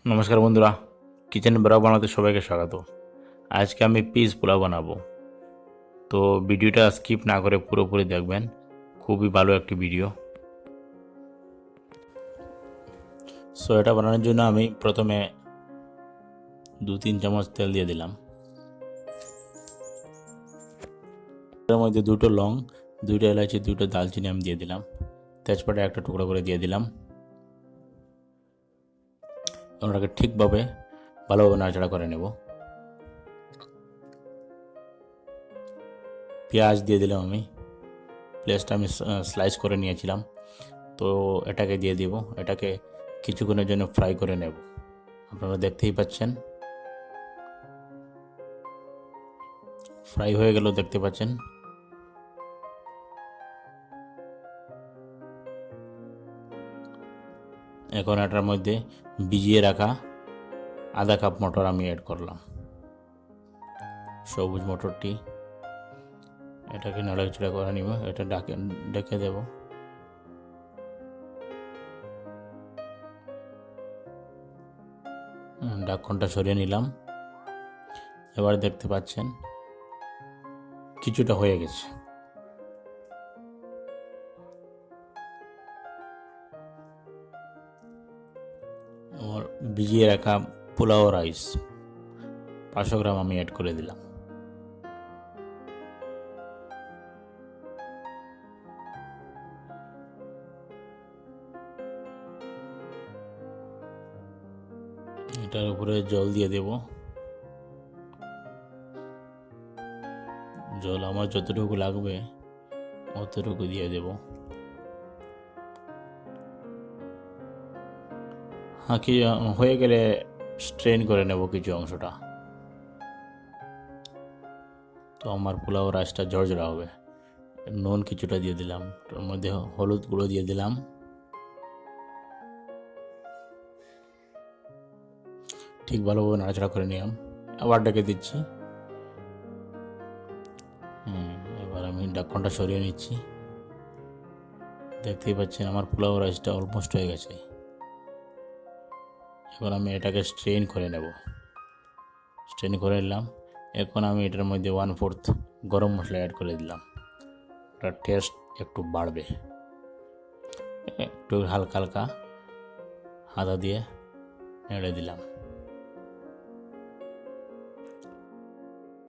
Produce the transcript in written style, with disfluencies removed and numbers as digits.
নমস্কার বন্ধুরা, kitchen Barack বানাতে সবাইকে স্বাগত। আজকে আমি পিস পোলাও বানাবো, তো ভিডিওটা স্কিপ না করে পুরোপুরি দেখবেন। খুবই ভালো একটি ভিডিও। সো এটা বানানোর জন্য আমি প্রথমে 2-3 চামচ তেল দিয়ে দিলাম। এর মধ্যে 2টো লং, 2টা এলাচি, 2টো দালচিনি আমি দিয়ে দিলাম। তেজপাতা একটা টুকরো করে দিয়ে দিলাম। ওটাকে ঠিকভাবে ভালোভাবে নাড়াচাড়া করে নেব। পেঁয়াজ দিয়ে দিলাম আমি। পেঁয়াজটা আমি স্লাইস করে নিয়েছিলাম, তো এটাকে দিয়ে দিব। এটাকে কিছুক্ষণের জন্য ফ্রাই করে নেব। আপনারা দেখতেই পাচ্ছেন ফ্রাই হয়ে গেল, দেখতে পাচ্ছেন। এখন এটার মধ্যে ভিজিয়ে রাখা আধা কাপ মটর আমি অ্যাড করলাম, সবুজ মটরটি। এটাকে নাড়াচাড়া করে নিব। এটা ঢেকে দেব। ঢাকনটা সরিয়ে নিলাম। এবার দেখতে পাচ্ছেন কিছুটা হয়ে গেছে। আর ভিজিয়ে রাখা পোলাও রাইস 500 গ্রাম আমি অ্যাড করে দিলাম। এটার উপরে জল দিয়ে দেব। জল আমার যতটুকু লাগবে অতটুকু দিয়ে দেব। কি হয়ে গেলে স্ট্রেন করে নেব কিছু অংশটা। তো আমার পোলাও রাইসটা ঝরঝরা হবে। নুন কিছুটা দিয়ে দিলাম, তার মধ্যে হলুদ গুঁড়ো দিয়ে দিলাম। ঠিক ভালোভাবে নাড়াচাড়া করে নিলাম। আবার ডেকে দিচ্ছি। এবার আমি ঢাকনটা সরিয়ে নিচ্ছি। দেখতেই পাচ্ছেন আমার পোলাও রাইসটা অলমোস্ট হয়ে গেছে। এখন আমি এটাকে স্ট্রেন করে নেব। স্ট্রেন করে নিলাম। এখন আমি এটার মধ্যে 1/4 গরম মশলা অ্যাড করে দিলাম। এটার টেস্ট একটু বাড়বে। একটু হালকা হালকা হাতা দিয়ে নেড়ে দিলাম।